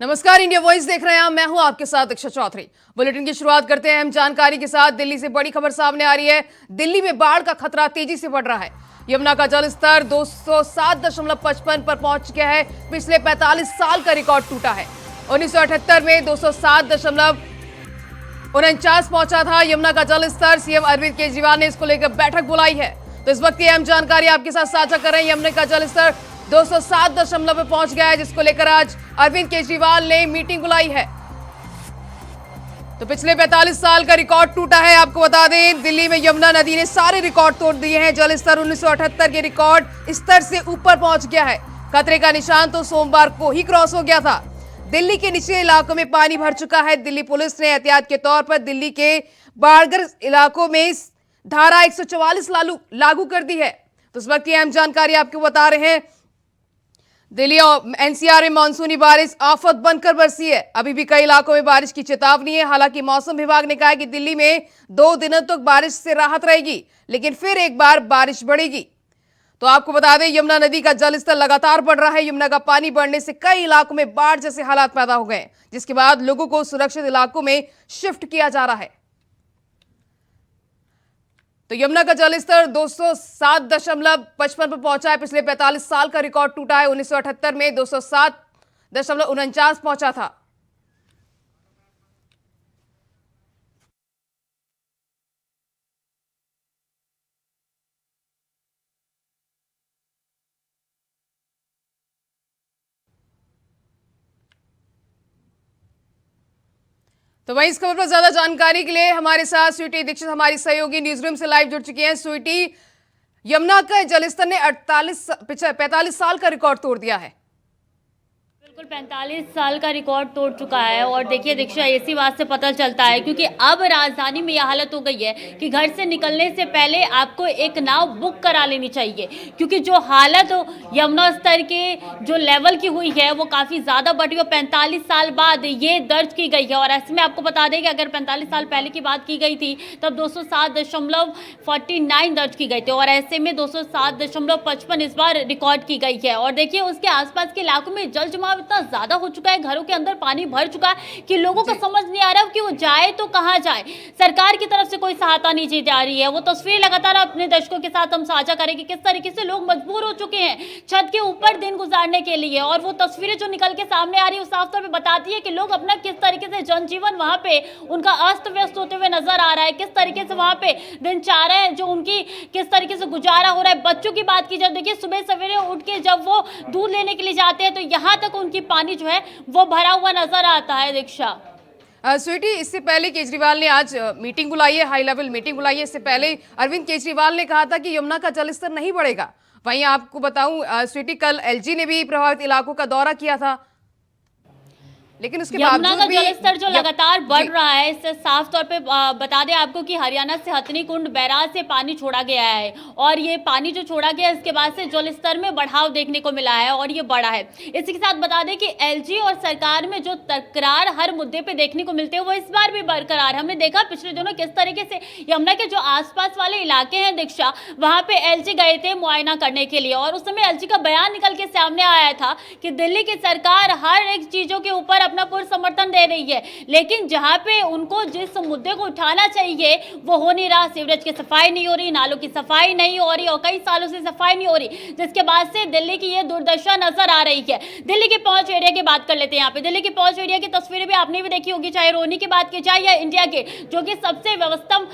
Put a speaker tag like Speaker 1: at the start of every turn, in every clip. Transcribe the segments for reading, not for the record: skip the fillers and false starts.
Speaker 1: नमस्कार, India voice देख रहे हैं आप। मैं हूं आपके साथ दीक्षा चौधरी। बुलेटिन की शुरुआत करते हैं अहम जानकारी के साथ। दिल्ली से बड़ी खबर सामने आ रही है। दिल्ली में बाढ़ का खतरा तेजी से बढ़ रहा है। यमुना का जलस्तर 207.55 पर पहुंच गया है। पिछले 45 साल का रिकॉर्ड टूटा है। 1978 में 207.49 पहुंचा था यमुना का जलस्तर। सीएम अरविंद केजरीवाल ने इसको लेकर बैठक बुलाई है। तो इस वक्त की अहम जानकारी आपके साथ साझा कर रहे हैं। यमुना का जलस्तर 207 पे पहुंच गया है, जिसको लेकर आज अरविंद केजरीवाल ने मीटिंग बुलाई है। तो पिछले 45 साल का रिकॉर्ड टूटा है। आपको बता दें, दिल्ली में यमुना नदी ने सारे रिकॉर्ड तोड़ दिए हैं। जलस्तर 1978 के रिकॉर्ड स्तर से ऊपर पहुंच गया है। खतरे का निशान तो सोमवार को ही क्रॉस हो गया था। दिल्ली के निचले इलाकों में पानी भर चुका है। दिल्ली पुलिस ने एहतियात के तौर पर दिल्ली के बाढ़ग्रस्त इलाकों में धारा 144 लागू कर दी है। तो इस वक्त की अहम जानकारी आपको बता रहे हैं। दिल्ली और एनसीआर में मानसूनी बारिश आफत बनकर बरसी है। अभी भी कई इलाकों में बारिश की चेतावनी है। हालांकि मौसम विभाग ने कहा है कि दिल्ली में 2 दिनों तक बारिश से राहत रहेगी, लेकिन फिर एक बार बारिश बढ़ेगी। तो आपको बता दें, यमुना नदी का जलस्तर लगातार बढ़ रहा है। यमुना का पानी बढ़ने से कई इलाकों में बाढ़ जैसे हालात पैदा हो गए, जिसके बाद लोगों को सुरक्षित इलाकों में शिफ्ट किया जा रहा है। तो यमुना का जलस्तर 207.55 पर पहुंचा है। पिछले 45 साल का रिकॉर्ड टूटा है। 1978 में 207.49 पहुंचा था। तो वहीं इस खबर पर ज्यादा जानकारी के लिए हमारे साथ स्वीटी दीक्षित, हमारी सहयोगी, न्यूज रूम से लाइव जुड़ चुकी हैं। स्वीटी, यमुना का जलस्तर ने 45 साल का रिकॉर्ड तोड़ दिया है।
Speaker 2: बिल्कुल 45 साल का रिकॉर्ड तोड़ चुका है। और देखिए दीक्षा, इसी बात से पता चलता है, क्योंकि अब राजधानी में यह हालत हो गई है कि घर से निकलने से पहले आपको एक नाव बुक करा लेनी चाहिए, क्योंकि जो हालत यमुना स्तर के जो लेवल की हुई है वो काफ़ी ज़्यादा बढ़ी है। 45 साल बाद ये दर्ज की गई है। और ऐसे में आपको बता दें कि अगर 45 साल पहले की बात की गई थी तब 207.49 दर्ज की गई थी, और ऐसे में 207.55 इस बार रिकॉर्ड की गई है। और देखिए, उसके आसपास के इलाकों में जल जमाव इतना ज्यादा हो चुका है, घरों के अंदर पानी भर चुका है कि लोगों को समझ नहीं आ रहा कि वो जाए तो कहां जाए। सरकार की तरफ से कोई सहायता नहीं दी जा रही है। वो तस्वीरें लगातार अपने दर्शकों के साथ हम साझा करेंगे, किस तरीके से लोग मजबूर हो चुके हैं छत के ऊपर दिन गुजारने के लिए। और वो तस्वीरें जो निकल के सामने आ रही है, वो साफ तौर पर बताती है कि लोग अपना किस तरीके से जनजीवन वहां पे उनका अस्त व्यस्त होते हुए नजर आ रहा है। किस तरीके से वहां पे दिनचर्या है जो उनकी किस तरीके से गुजारा हो रहा है। बच्चों की बात की जाए, देखिए सुबह सवेरे उठ के जब वो दूध लेने के लिए जाते हैं तो यहाँ तक उनकी पानी जो है वो भरा हुआ नजर आता है। दीक्षा,
Speaker 1: स्वीटी, इससे पहले केजरीवाल ने आज मीटिंग बुलाई है, हाई लेवल मीटिंग बुलाई है। इससे पहले अरविंद केजरीवाल ने कहा था कि यमुना का जलस्तर नहीं बढ़ेगा। वहीं आपको बताऊं स्वीटी, कल एलजी ने भी प्रभावित इलाकों का दौरा किया था, लेकिन उसके
Speaker 2: यमुना का
Speaker 1: बावजूद भी
Speaker 2: जलस्तर जो लगातार बढ़ रहा है, इससे साफ तौर पे बता दें आपको कि हरियाणा से हथनी कुंड बैराज से पानी छोड़ा गया है। और ये पानी जो छोड़ा गया, इसके बाद से जलस्तर में बढ़ाव देखने को मिला है और ये बढ़ा है। इसी के साथ बता दें कि एलजी और सरकार में जो तकरार हर मुद्दे पे देखने को मिलते हैं वो इस बार भी बरकरार। हमने देखा पिछले दिनों किस तरीके से यमुना के जो आसपास वाले इलाके हैं दीक्षा, वहां पे एलजी गए थे मुआयना करने के लिए। और उस समय एलजी का बयान निकल के सामने आया था कि दिल्ली की सरकार हर एक चीजों के ऊपर अपना पूर्ण समर्थन दे रही है, लेकिन जहां पे उनको जिस मुद्दे को उठाना चाहिए वो हो नहीं रहा। सीवरेज की सफाई नहीं हो रही, नालों की सफाई नहीं हो रही और कई सालों से सफाई नहीं हो रही, जिसके बाद से दिल्ली की ये दुर्दशा नजर आ रही है। दिल्ली के पहुंच एरिया की बात कर लेते हैं। यहाँ पे दिल्ली के पहुंच एरिया की तस्वीरें भी आपने भी देखी होगी, चाहे रोनी की बात की जाए या इंडिया गेट, जो कि सबसे व्यवस्थम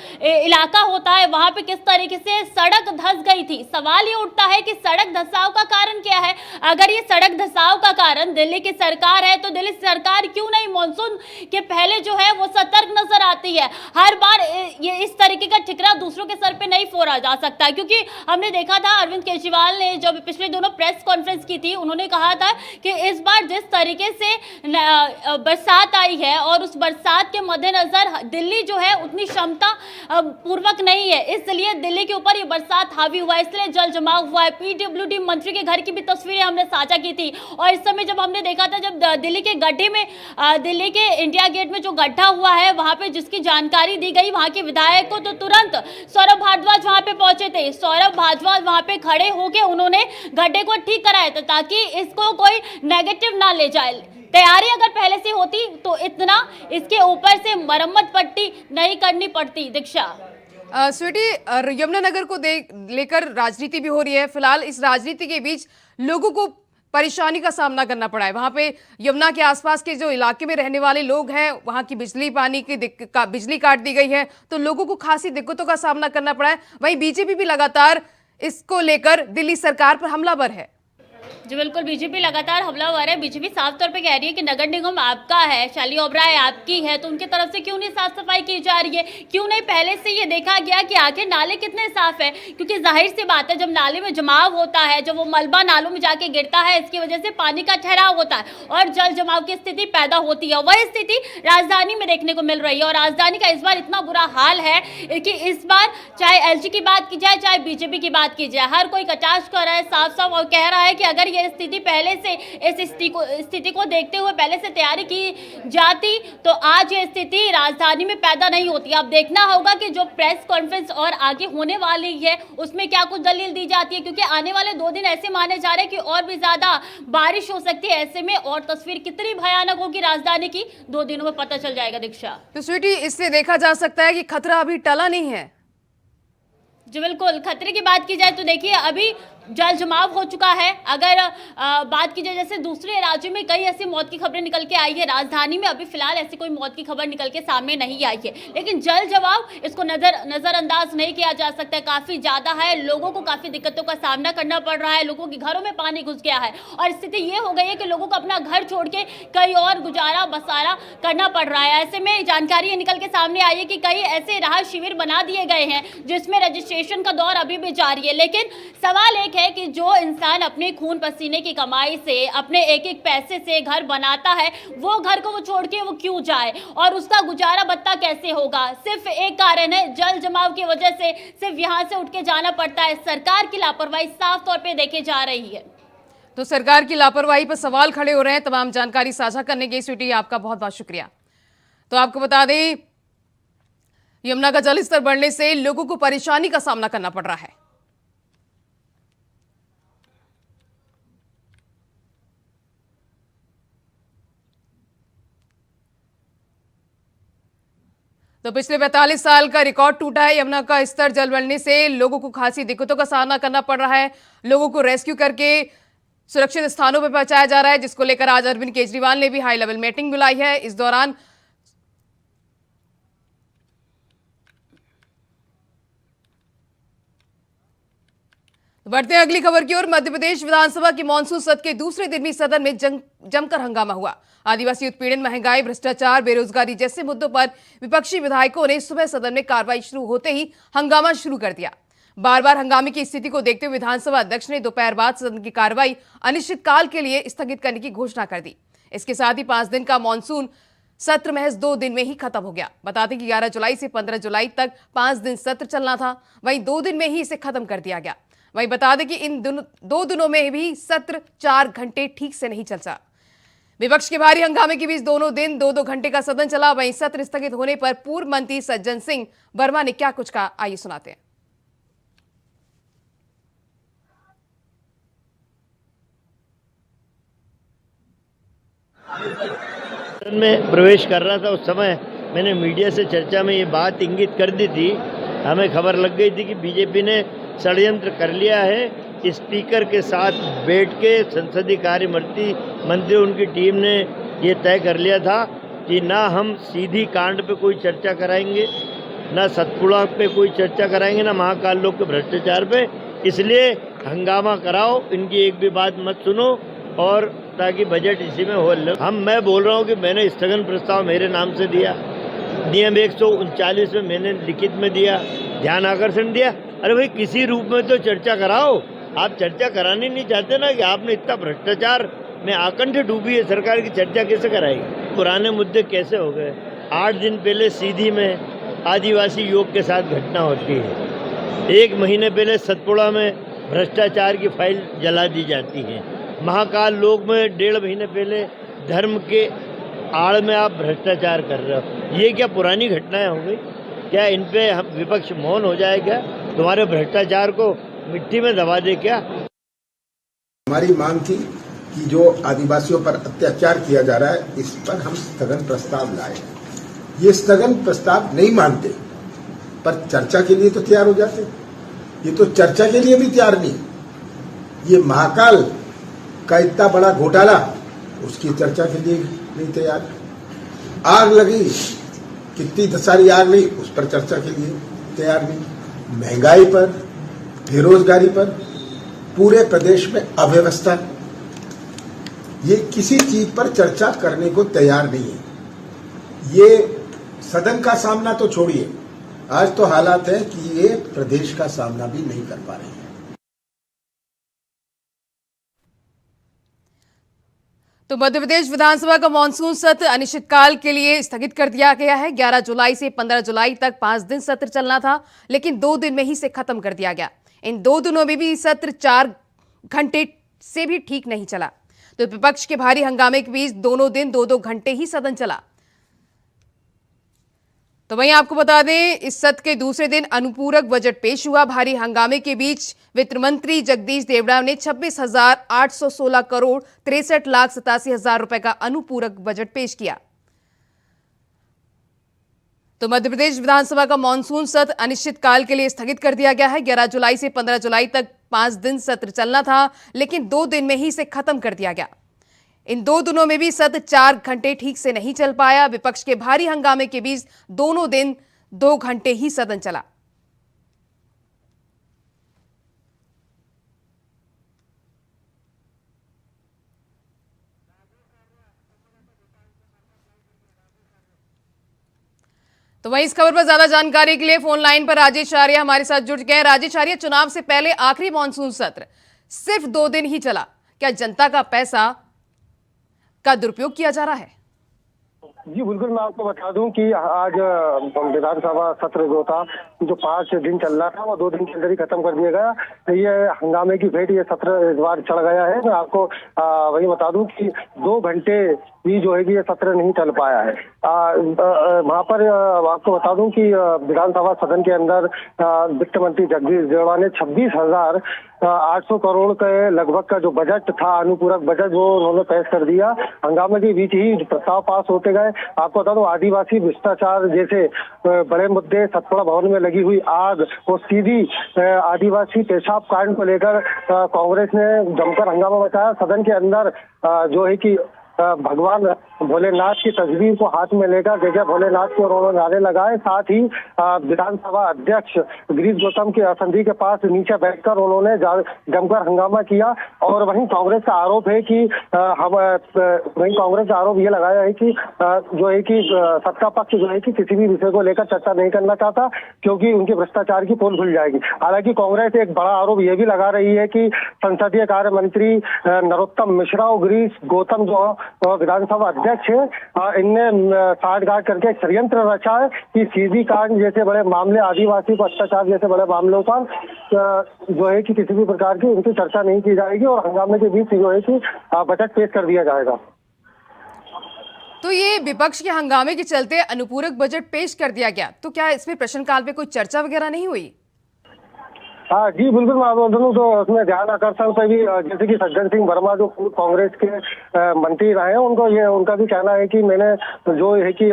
Speaker 2: इलाका होता है, वहां पे किस तरीके से सड़क धंस गई थी। सवाल ये उठता है कि सड़क धंसाव का कारण क्या है। अगर ये सड़क धंसाव का कारण दिल्ली की सरकार है तो दिल्ली सरकार क्यों नहीं मॉनसून के पहले जो है वो सतर्क नजर आती है। हर बार ये इस तरीके का ठिकरा दूसरों के सर पे नहीं फोड़ा जा सकता, क्योंकि हमने देखा था अरविंद केजरीवाल ने जब पिछले दोनों प्रेस कॉन्फ्रेंस की थी, उन्होंने कहा था कि इस बार जिस तरीके से बरसात आई है और उस बरसात के मद्देनजर दिल्ली जो है उतनी क्षमता पूर्वक नहीं है, इसलिए दिल्ली के ऊपर ये बरसात हावी हुआ है, इसलिए जल जमाव हुआ है। पीडब्ल्यूडी मंत्री के घर की भी तस्वीरें हमने साझा की थी। और इस समय जब हमने देखा था, जब दिल्ली के गड्ढे में दिल्ली के इंडिया गेट में जो गड्ढा हुआ है वहां पे जिसकी जानकारी दी गई, वहां के विधायक को तो तुरंत सौरभ भारद्वाज वहां पे पहुंचे थे। सौरभ भारद्वाज वहां पे खड़े होकर उन्होंने गड्ढे को ठीक कराया था ताकि इसको कोई नेगेटिव ना ले जाए। तैयारी अगर पहले से होती तो इतना इसके ऊपर से मरम्मत पट्टी नहीं करनी पड़ती। दीक्षा
Speaker 1: स्वीटी, यमुनानगर को लेकर राजनीति भी हो रही है। फिलहाल इस राजनीति के बीच लोगों को परेशानी का सामना करना पड़ा है। वहां पे यमुना के आसपास के जो इलाके में रहने वाले लोग हैं, वहां की बिजली पानी की बिजली काट दी गई है, तो लोगों को खासी दिक्कतों का सामना करना पड़ा है। वहीं बीजेपी भी लगातार इसको लेकर दिल्ली सरकार पर हमलावर है।
Speaker 2: जी बिल्कुल, बीजेपी लगातार हमलावर है। बीजेपी साफ तौर पे कह रही है कि नगर निगम आपका है, शैली ओबराय आपकी है, तो उनकी तरफ से क्यों नहीं साफ सफाई की जा रही है? क्यों नहीं पहले से ये देखा गया कि आखिर नाले कितने साफ है? क्योंकि जाहिर सी बात है, जब नाले में जमाव होता है, जब वो मलबा नालों में जाके गिरता है, इसकी वजह से पानी का ठहराव होता है और जल जमाव की स्थिति पैदा होती है। वही स्थिति राजधानी में देखने को मिल रही है और राजधानी का इस बार इतना बुरा हाल है कि इस बार चाहे एलजी की बात की जाए, चाहे बीजेपी की बात की जाए, हर कोई कटाक्ष कर रहा है साफ साफ और कह रहा है कि अगर ये स्थिति पहले से इस स्थिति को देखते हुए पहले से तैयारी की जाती तो आज ये स्थिति राजधानी में पैदा नहीं होती। अब देखना होगा कि जो प्रेस कॉन्फ्रेंस और आगे होने वाली है उसमें क्या कुछ दलील दी जाती है, क्योंकि आने वाले 2 दिन ऐसे माने जा रहे हैं कि और भी ज्यादा बारिश हो सकती है। ऐसे में और तस्वीर कितनी भयानक होगी राजधानी की 2 दिनों में पता चल जाएगा। दीक्षा
Speaker 1: तो स्वीटी, इससे देखा जा सकता है कि खतरा अभी टला नहीं है।
Speaker 2: जी बिल्कुल, खतरे की बात की जाए तो देखिए अभी जल जमाव हो चुका है। अगर बात की जाए जैसे दूसरे राज्यों में कई ऐसी मौत की खबरें निकल के आई है, राजधानी में अभी फिलहाल ऐसी कोई मौत की खबर निकल के सामने नहीं आई है, लेकिन जल जमाव इसको नजरअंदाज नहीं किया जा सकता। काफी ज्यादा है, लोगों को काफी दिक्कतों का सामना करना पड़ रहा है, लोगों के घरों में पानी घुस गया है और स्थिति ये हो गई है कि लोगों को अपना घर छोड़ के कहीं और गुजारा बसारा करना पड़ रहा है। ऐसे में जानकारी निकल के सामने आई है कि कई ऐसे राहत शिविर बना दिए गए हैं जिसमें रजिस्ट्रेशन का दौर अभी भी जारी है। लेकिन सवाल एक है कि जो इंसान अपने खून पसीने की कमाई से अपने एक एक पैसे से घर बनाता है, वो घर को वो छोड़ के वो क्यों जाए और उसका गुजारा बत्ता कैसे होगा? सिर्फ एक कारण है, जल जमाव की वजह से सिर्फ यहां से उठ के जाना पड़ता है। सरकार की लापरवाही साफ तौर पे देखी जा रही है।
Speaker 1: तो सरकार की लापरवाही पर सवाल खड़े हो रहे हैं। तमाम जानकारी साझा करने के स्वीटी, आपका बहुत बहुत शुक्रिया। तो आपको बता दें, यमुना का जलस्तर बढ़ने से लोगों को परेशानी का सामना करना पड़ रहा है। तो पिछले 45 साल का रिकॉर्ड टूटा है। यमुना का स्तर जल बढ़ने से लोगों को खासी दिक्कतों का सामना करना पड़ रहा है। लोगों को रेस्क्यू करके सुरक्षित स्थानों पर पहुंचाया जा रहा है, जिसको लेकर आज अरविंद केजरीवाल ने भी हाई लेवल मीटिंग बुलाई है। इस दौरान बढ़ते हैं अगली खबर की ओर। मध्य प्रदेश विधानसभा के मानसून सत्र के दूसरे दिन भी सदन में जमकर हंगामा हुआ। आदिवासी उत्पीड़न, महंगाई, भ्रष्टाचार, बेरोजगारी जैसे मुद्दों पर विपक्षी विधायकों ने सुबह सदन में कार्रवाई शुरू होते ही हंगामा शुरू कर दिया। बार बार हंगामे की स्थिति को देखते हुए विधानसभा अध्यक्ष ने दोपहर बाद सदन की कार्रवाई अनिश्चितकाल के लिए स्थगित करने की घोषणा कर दी। इसके साथ ही 5 दिन का मानसून सत्र महज 2 दिन में ही खत्म हो गया। बता दें कि 11 जुलाई से 15 जुलाई तक 5 दिन सत्र चलना था, वहीं 2 दिन में ही इसे खत्म कर दिया गया। वहीं बता दें कि इन 2 दिनों में भी सत्र 4 घंटे ठीक से नहीं चलता। विपक्ष के भारी हंगामे के बीच दोनों दिन 2-2 घंटे का सदन चला। वहीं सत्र स्थगित होने पर पूर्व मंत्री सज्जन सिंह वर्मा ने क्या कुछ कहा, आइए सुनाते हैं।
Speaker 3: सदन में प्रवेश कर रहा था उस समय मैंने मीडिया से चर्चा में ये बात इंगित कर दी थी। हमें खबर लग गई थी कि बीजेपी ने षड्यंत्र कर लिया है। स्पीकर के साथ बैठ के संसदीय कार्य मंत्री उनकी टीम ने ये तय कर लिया था कि ना हम सीधी कांड पे कोई चर्चा कराएंगे, ना सतपुड़ा पे कोई चर्चा कराएंगे, ना महाकाल लोक के भ्रष्टाचार पे। इसलिए हंगामा कराओ, इनकी एक भी बात मत सुनो और ताकि बजट इसी में हो। मैं बोल रहा हूँ कि मैंने स्थगन प्रस्ताव मेरे नाम से दिया, नियम 139 में मैंने लिखित में दिया, ध्यान आकर्षण दिया। अरे भाई किसी रूप में तो चर्चा कराओ। आप चर्चा करानी नहीं चाहते ना कि आपने इतना भ्रष्टाचार में आकंठ डूबी है सरकार की, चर्चा कैसे कराएगी? पुराने मुद्दे कैसे हो गए? 8 दिन पहले सीधी में आदिवासी युवक के साथ घटना होती है, 1 महीने पहले सतपुड़ा में भ्रष्टाचार की फाइल जला दी जाती है, महाकाल लोक में 1.5 महीने पहले धर्म के आड़ में आप भ्रष्टाचार कर रहे हो। ये क्या पुरानी घटनाएं हो गई? क्या इन पे हम विपक्ष मौन हो जाएगा? तुम्हारे भ्रष्टाचार को मिट्टी में दबा दे क्या?
Speaker 4: हमारी मांग थी कि जो आदिवासियों पर अत्याचार किया जा रहा है, इस पर हम स्थगन प्रस्ताव लाए। ये स्थगन प्रस्ताव नहीं मानते, पर चर्चा के लिए तो तैयार हो जाते। ये तो चर्चा के लिए भी तैयार नहीं। ये महाकाल का इतना बड़ा घोटाला, उसकी चर्चा के लिए नहीं तैयार। आग लगी, कितनी सारी आग लगी, उस पर चर्चा के लिए तैयार नहीं। महंगाई पर, बेरोजगारी पर, पूरे प्रदेश में अव्यवस्था, ये किसी चीज पर चर्चा करने को तैयार नहीं है। ये सदन का सामना तो छोड़िए, आज तो हालात है कि ये प्रदेश का सामना भी नहीं कर पा रहे हैं।
Speaker 1: तो मध्य प्रदेश विधानसभा का मानसून सत्र अनिश्चितकाल के लिए स्थगित कर दिया गया है। 11 जुलाई से 15 जुलाई तक 5 दिन सत्र चलना था, लेकिन 2 दिन में ही इसे खत्म कर दिया गया। इन 2 दिनों में भी सत्र 4 घंटे से भी ठीक नहीं चला। तो विपक्ष के भारी हंगामे के बीच दोनों दिन 2-2 घंटे ही सदन चला। तो वहीं आपको बता दें, इस सत्र के दूसरे दिन अनुपूरक बजट पेश हुआ। भारी हंगामे के बीच वित्त मंत्री जगदीश देवड़ा ने 26,816 करोड़ 63,87,000 रुपए का अनुपूरक बजट पेश किया। तो मध्य प्रदेश विधानसभा का मानसून सत्र अनिश्चितकाल के लिए स्थगित कर दिया गया है। 11 जुलाई से 15 जुलाई तक 5 दिन सत्र चलना था, लेकिन 2 दिन में ही इसे खत्म कर दिया गया। इन 2 दिनों में भी सत्र 4 घंटे ठीक से नहीं चल पाया। विपक्ष के भारी हंगामे के बीच दोनों दिन 2 घंटे ही सदन चला। तो वहीं इस खबर पर ज्यादा जानकारी के लिए फोन लाइन पर राजेश आर्य हमारे साथ जुड़ गए हैं। राजेश आर्य, चुनाव से पहले आखिरी मानसून सत्र सिर्फ 2 दिन ही चला, क्या जनता का पैसा का दुरुपयोग किया जा रहा है?
Speaker 5: जी बिल्कुल, मैं आपको बता दूं कि आज विधानसभा सत्र जो था, जो 5 दिन चल रहा था, वो 2 दिन के अंदर ही खत्म कर दिया गया। ये हंगामे की भेंट ये सत्र इस बार चढ़ गया है। मैं आपको वही बता दूं कि 2 घंटे भी जो है कि ये सत्र नहीं चल पाया है। वहाँ पर आपको बता दूं कि विधानसभा सदन के अंदर वित्त मंत्री जगदीश देवड़ा ने 26,800 करोड़ के लगभग का जो बजट था, अनुपूरक बजट, वो उन्होंने पेश कर दिया। हंगामे के बीच ही प्रस्ताव पास होते गए। आपको बता दूं, आदिवासी भ्रष्टाचार जैसे बड़े मुद्दे, सतपुड़ा भवन में लगी हुई आग, वो सीधी आदिवासी पेशाब कांड को लेकर कांग्रेस ने जमकर हंगामा मचाया। सदन के अंदर जो है कि भगवान भोलेनाथ की तस्वीर को हाथ में लेकर जय जय भोलेनाथ के उन्होंने नारे लगाए। साथ ही विधानसभा अध्यक्ष गिरीश गौतम के असंधी के पास नीचे बैठकर उन्होंने जमकर हंगामा किया। और वहीं कांग्रेस का आरोप है कि कांग्रेस का आरोप ये लगाया है कि जो है कि सत्ता पक्ष जो है कि किसी भी विषय को लेकर चर्चा नहीं करना चाहता, क्योंकि उनके भ्रष्टाचार की पोल खुल जाएगी। हालांकि कांग्रेस एक बड़ा आरोप ये भी लगा रही है कि संसदीय कार्य मंत्री नरोत्तम मिश्रा और गिरीश गौतम जो विधानसभा अध्यक्ष है, इनने साठगांठ करके एक षड्यंत्र रचा है कि सीधी कांड जैसे बड़े मामले, आदिवासी पर अत्याचार जैसे बड़े मामलों पर जो है कि किसी भी प्रकार की उनकी चर्चा नहीं की जाएगी और हंगामे के बीच जो है कि बजट पेश कर दिया जाएगा।
Speaker 1: तो ये विपक्ष के हंगामे के चलते अनुपूरक बजट पेश कर दिया गया, तो क्या इसमें प्रश्नकाल पे कोई चर्चा वगैरह नहीं हुई?
Speaker 5: हाँ जी बिल्कुल, मैं बोल दूं तो उसमें ध्यान आकर्षण पे भी, जैसे कि सज्जन सिंह वर्मा जो कांग्रेस के मंत्री रहे हैं, उनका भी कहना है कि मैंने जो है कि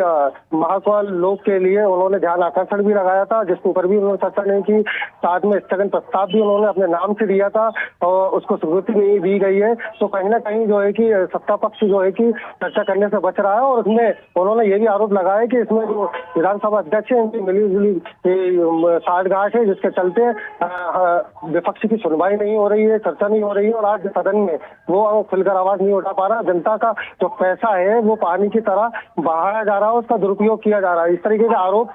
Speaker 5: महाकाल लोक के लिए उन्होंने ध्यान आकर्षण भी लगाया था, जिसके ऊपर भी उन्होंने चर्चा नहीं की। साथ में स्थगन प्रस्ताव भी उन्होंने अपने नाम से दिया था और उसको स्वीकृति नहीं दी गई है। तो कहीं ना कहीं जो है कि सत्ता पक्ष जो है कि चर्चा करने से बच रहा है। और उसमें उन्होंने ये भी आरोप लगाया कि इसमें जो विधानसभा अध्यक्ष है, उनकी मिलीजुली साठगांठ है, जिसके चलते विपक्ष की सुनवाई नहीं हो रही है, चर्चा नहीं हो रही है और आज सदन में वो खुलकर आवाज नहीं उठा पा रहा। जनता का जो पैसा है वो पानी की तरह बहाया जा रहा है, उसका दुरुपयोग किया जा रहा है, इस तरीके के आरोप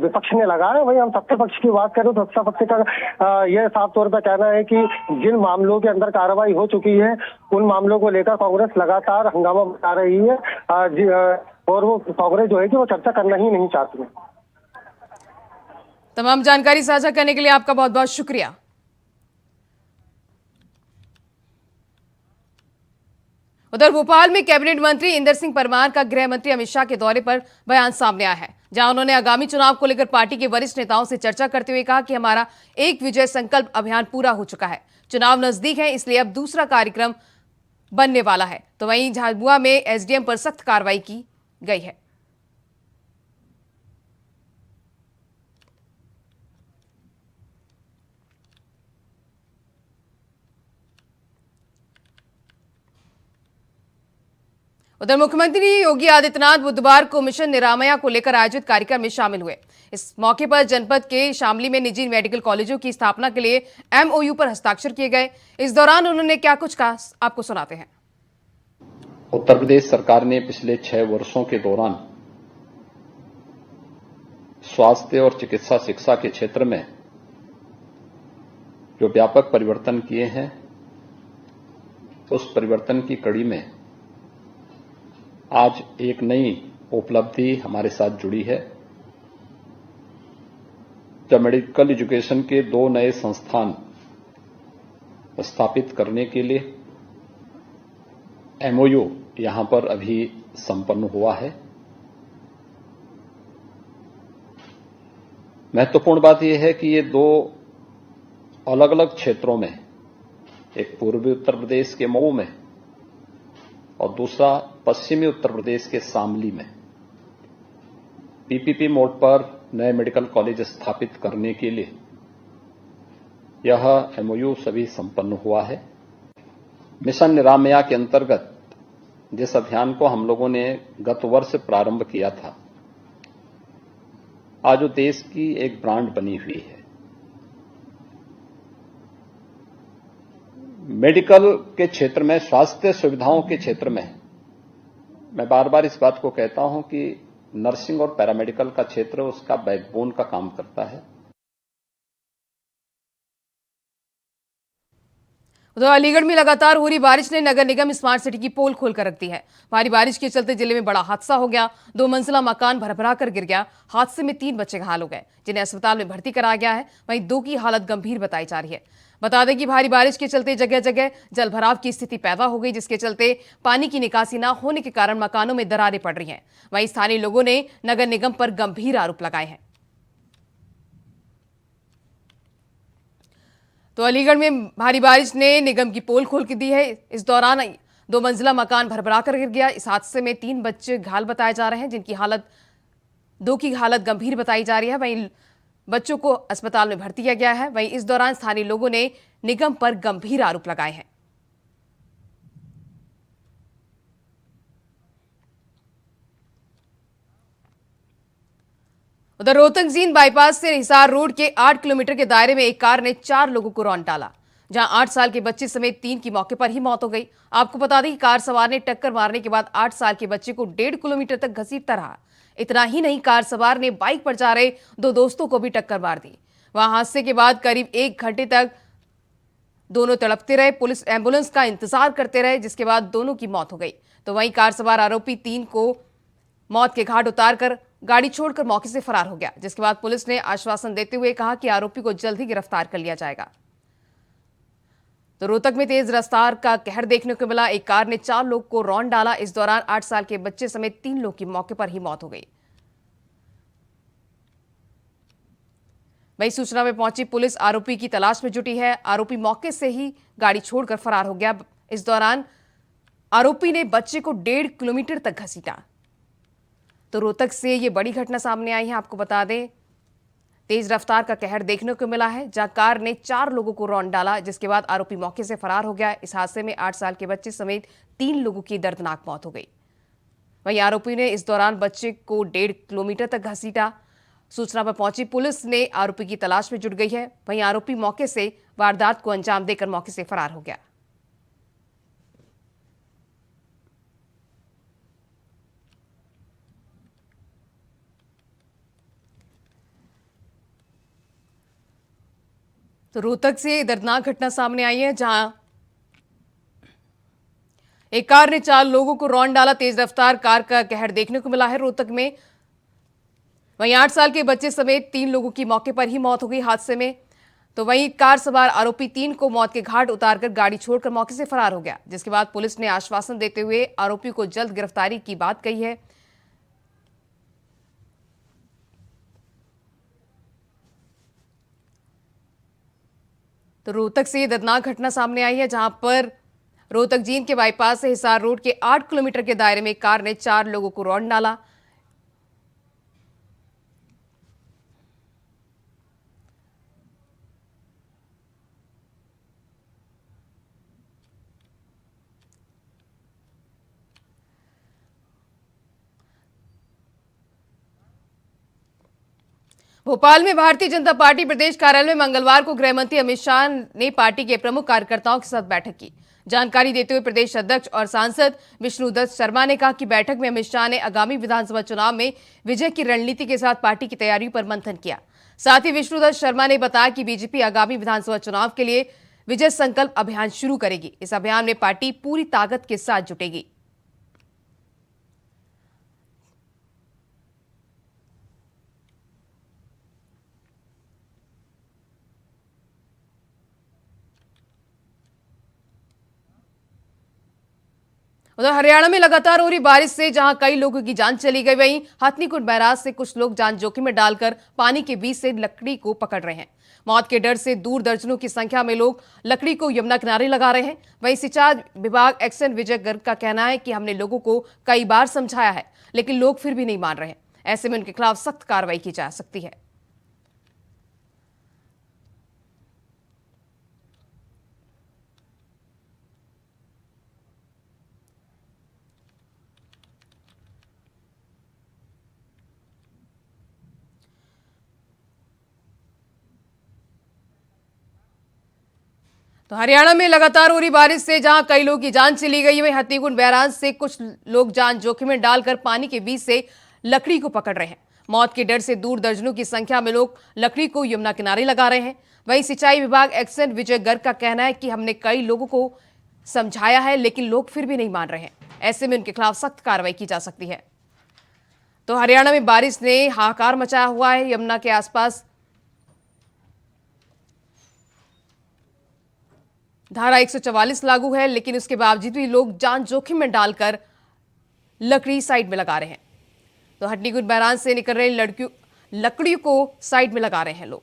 Speaker 5: विपक्ष ने लगाया। वही हम सत्ता पक्ष की बात करें तो सत्ता पक्ष का यह साफ तौर पर कहना है कि जिन मामलों के अंदर कार्रवाई हो चुकी है, उन मामलों को लेकर कांग्रेस लगातार हंगामा मचा रही है और वो कांग्रेस जो है कि वो चर्चा करना ही नहीं चाहती है।
Speaker 1: तमाम जानकारी साझा करने के लिए आपका बहुत बहुत शुक्रिया। उधर भोपाल में कैबिनेट मंत्री इंदर सिंह परमार का गृह मंत्री अमित शाह के दौरे पर बयान सामने आया है, जहां उन्होंने आगामी चुनाव को लेकर पार्टी के वरिष्ठ नेताओं से चर्चा करते हुए कहा कि हमारा एक विजय संकल्प अभियान पूरा हो चुका है, चुनाव नजदीक है, इसलिए अब दूसरा कार्यक्रम बनने वाला है। तो वहीं झाबुआ में एसडीएम पर सख्त कार्रवाई की गई है। उधर मुख्यमंत्री योगी आदित्यनाथ बुधवार को मिशन निरामया को लेकर आयोजित कार्यक्रम में शामिल हुए। इस मौके पर जनपद के शामली में निजी मेडिकल कॉलेजों की स्थापना के लिए एमओयू पर हस्ताक्षर किए गए। इस दौरान उन्होंने क्या कुछ कहा, आपको सुनाते हैं।
Speaker 6: उत्तर प्रदेश सरकार ने पिछले 6 वर्षों के दौरान स्वास्थ्य और चिकित्सा शिक्षा के क्षेत्र में जो व्यापक परिवर्तन किए हैं, उस परिवर्तन की कड़ी में आज एक नई उपलब्धि हमारे साथ जुड़ी है, जब मेडिकल एजुकेशन के 2 नए संस्थान स्थापित करने के लिए एमओयू यहां पर अभी संपन्न हुआ है। महत्वपूर्ण बात यह है कि ये 2 अलग अलग क्षेत्रों में, एक पूर्वी उत्तर प्रदेश के मऊ में और दूसरा पश्चिमी उत्तर प्रदेश के शामली में पीपीपी मोड पर नए मेडिकल कॉलेज स्थापित करने के लिए यह एमओयू सभी संपन्न हुआ है। मिशन निरामया के अंतर्गत जिस अभियान को हम लोगों ने गत वर्ष प्रारंभ किया था, आज वो देश की एक ब्रांड बनी हुई है। मेडिकल के क्षेत्र में, स्वास्थ्य सुविधाओं के क्षेत्र में मैं बार बार इस बात को कहता हूं कि नर्सिंग और पैरामेडिकल का क्षेत्र उसका बैकबोन का काम करता है।
Speaker 1: उधर अलीगढ़ में लगातार हो रही बारिश ने नगर निगम स्मार्ट सिटी की पोल खोलकर रख दी है। भारी बारिश के चलते जिले में बड़ा हादसा हो गया। 2 मंजिला मकान भरभरा कर गिर गया। हादसे में 3 बच्चे घायल हो गए, जिन्हें अस्पताल में भर्ती कराया गया है। वहीं 2 की हालत गंभीर बताई जा रही है। बता दें कि भारी बारिश के चलते जगह जगह जलभराव की स्थिति पैदा हो गई, जिसके चलते पानी की निकासी न होने के कारण मकानों में दरारें पड़ रही हैं। वहीं स्थानीय लोगों ने नगर निगम पर गंभीर आरोप लगाए हैं। तो अलीगढ़ में भारी बारिश ने निगम की पोल खोल के दी है। इस दौरान 2 मंजिला मकान भरभरा कर गिर गया। इस हादसे में 3 बच्चे घायल बताए जा रहे हैं, जिनकी हालत 2 की हालत गंभीर बताई जा रही है। वहीं बच्चों को अस्पताल में भर्ती किया गया है। वहीं इस दौरान स्थानीय लोगों ने निगम पर गंभीर आरोप लगाए हैं। उधर रोहतक जींद बाईपास से हिसार रोड के 8 किलोमीटर के दायरे में एक कार ने 4 लोगों को रौंद डाला, जहां 8 साल के बच्चे समेत 3 की मौके पर ही मौत हो गई। आपको बता दें कि कार सवार ने टक्कर मारने के बाद 8 साल के बच्चे को 1.5 किलोमीटर तक घसीटता रहा। इतना ही नहीं, कार सवार ने बाइक पर जा रहे 2 दोस्तों को भी टक्कर मार दी। वहां हादसे के बाद करीब 1 घंटे तक दोनों तड़पते रहे। पुलिस एम्बुलेंस का इंतजार करते रहे, जिसके बाद दोनों की मौत हो गई। तो वहीं कार सवार आरोपी 3 को मौत के घाट उतारकर गाड़ी छोड़कर मौके से फरार हो गया, जिसके बाद पुलिस ने आश्वासन देते हुए कहा कि आरोपी को जल्द ही गिरफ्तार कर लिया जाएगा। तो रोहतक में तेज रफ्तार का कहर देखने को मिला। एक कार ने 4 लोग को रौंद डाला। इस दौरान 8 साल के बच्चे समेत 3 लोग की मौके पर ही मौत हो गई। वहीं सूचना में पहुंची पुलिस आरोपी की तलाश में जुटी है। आरोपी मौके से ही गाड़ी छोड़कर फरार हो गया। इस दौरान आरोपी ने बच्चे को 1.5 किलोमीटर तक घसीटा। तो रोहतक से ये बड़ी घटना सामने आई है। आपको बता दें, तेज रफ्तार का कहर देखने को मिला है, जहां कार ने 4 लोगों को रौंद डाला, जिसके बाद आरोपी मौके से फरार हो गया। इस हादसे में 8 साल के बच्चे समेत 3 लोगों की दर्दनाक मौत हो गई। वहीं आरोपी ने इस दौरान बच्चे को 1.5 किलोमीटर तक घसीटा। सूचना पर पहुंची पुलिस ने आरोपी की तलाश में जुट गई है। वहीं आरोपी मौके से वारदात को अंजाम देकर मौके से फरार हो गया। तो रोहतक से दर्दनाक घटना सामने आई है, जहां एक कार ने 4 लोगों को रौंद डाला। तेज रफ्तार कार का कहर देखने को मिला है रोहतक में। वहीं 8 साल के बच्चे समेत 3 लोगों की मौके पर ही मौत हो गई हादसे में। तो वहीं कार सवार आरोपी 3 को मौत के घाट उतारकर गाड़ी छोड़कर मौके से फरार हो गया, जिसके बाद पुलिस ने आश्वासन देते हुए आरोपी को जल्द गिरफ्तारी की बात कही है। तो रोहतक से दर्दनाक घटना सामने आई है, जहां पर रोहतक जींद के बाईपास से हिसार रोड के 8 किलोमीटर के दायरे में कार ने 4 लोगों को रौंद डाला। भोपाल में भारतीय जनता पार्टी प्रदेश कार्यालय में मंगलवार को गृहमंत्री अमित शाह ने पार्टी के प्रमुख कार्यकर्ताओं के साथ बैठक की। जानकारी देते हुए प्रदेश अध्यक्ष और सांसद विष्णुदत्त शर्मा ने कहा कि बैठक में अमित शाह ने आगामी विधानसभा चुनाव में विजय की रणनीति के साथ पार्टी की तैयारियों पर मंथन किया। साथ ही विष्णुदत्त शर्मा ने बताया कि बीजेपी आगामी विधानसभा चुनाव के लिए विजय संकल्प अभियान शुरू करेगी। इस अभियान में पार्टी पूरी ताकत के साथ जुटेगी। उधर हरियाणा में लगातार हो रही बारिश से जहां कई लोगों की जान चली गई, वहीं हथनीकुंड बैराज से कुछ लोग जान जोखिम में डालकर पानी के बीच से लकड़ी को पकड़ रहे हैं। मौत के डर से दूर दर्जनों की संख्या में लोग लकड़ी को यमुना किनारे लगा रहे हैं। वहीं सिंचाई विभाग एक्सन विजय गर्ग का कहना है कि हमने लोगों को कई बार समझाया है, लेकिन लोग फिर भी नहीं मान रहे हैं। ऐसे में उनके खिलाफ सख्त कार्रवाई की जा सकती है। तो हरियाणा में लगातार हो रही बारिश से जहां कई लोगों की जान चली गई, वहीं हथनीकुंड बैराज से कुछ लोग जान जोखिम में डालकर पानी के बीच से लकड़ी को पकड़ रहे हैं। मौत के डर से दूर दर्जनों की संख्या में लोग लकड़ी को यमुना किनारे लगा रहे हैं। वहीं सिंचाई विभाग एक्सन विजय गर्ग का कहना है कि हमने कई लोगों को समझाया है, लेकिन लोग फिर भी नहीं मान रहे हैं। ऐसे में उनके खिलाफ सख्त कार्रवाई की जा सकती है। तो हरियाणा में बारिश ने हाहाकार मचाया हुआ है। यमुना के आसपास धारा 144 लागू है, लेकिन उसके बावजूद भी लोग जान जोखिम में डालकर लकड़ी साइड में लगा रहे हैं। तो हथनीकुंड बैराज से निकल रही लकड़ियों को साइड में लगा रहे हैं लोग।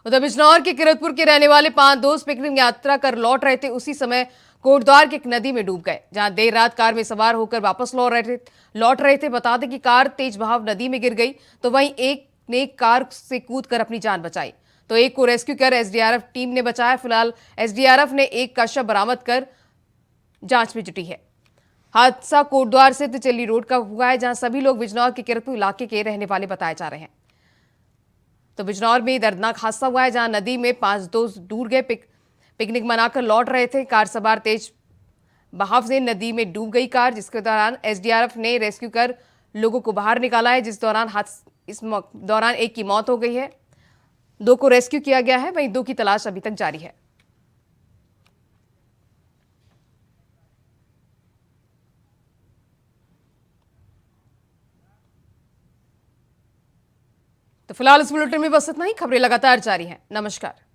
Speaker 1: उधर बिजनौर के किरतपुर के रहने वाले 5 दोस्त पिकनिक यात्रा कर लौट रहे थे। उसी समय कोटद्वार की एक नदी में डूब गए, जहां देर रात कार में सवार होकर वापस लौट रहे थे। बता दें कि कार तेज बहाव नदी में गिर गई, तो वहीं एक ने कार से कूदकर अपनी जान बचाई, तो एक को रेस्क्यू कर एसडीआरएफ टीम ने बचाया। फिलहाल एसडीआरएफ ने एक का शव बरामद कर जांच में जुटी है। हादसा कोटद्वार से तिचेली रोड का हुआ है, जहां सभी लोग बिजनौर के किरतपुर इलाके के रहने वाले बताए जा रहे हैं। तो बिजनौर में दर्दनाक हादसा हुआ है, जहां नदी में 5 दोस्त डूब गए। पिकनिक मनाकर लौट रहे थे। कार सवार तेज बहाव से नदी में डूब गई कार, जिसके दौरान एसडीआरएफ ने रेस्क्यू कर लोगों को बाहर निकाला है। इस दौरान एक की मौत हो गई है, 2 को रेस्क्यू किया गया है, वहीं 2 की तलाश अभी तक जारी है। तो फिलहाल इस बुलेटिन में बस इतना ही। खबरें लगातार जारी हैं। नमस्कार।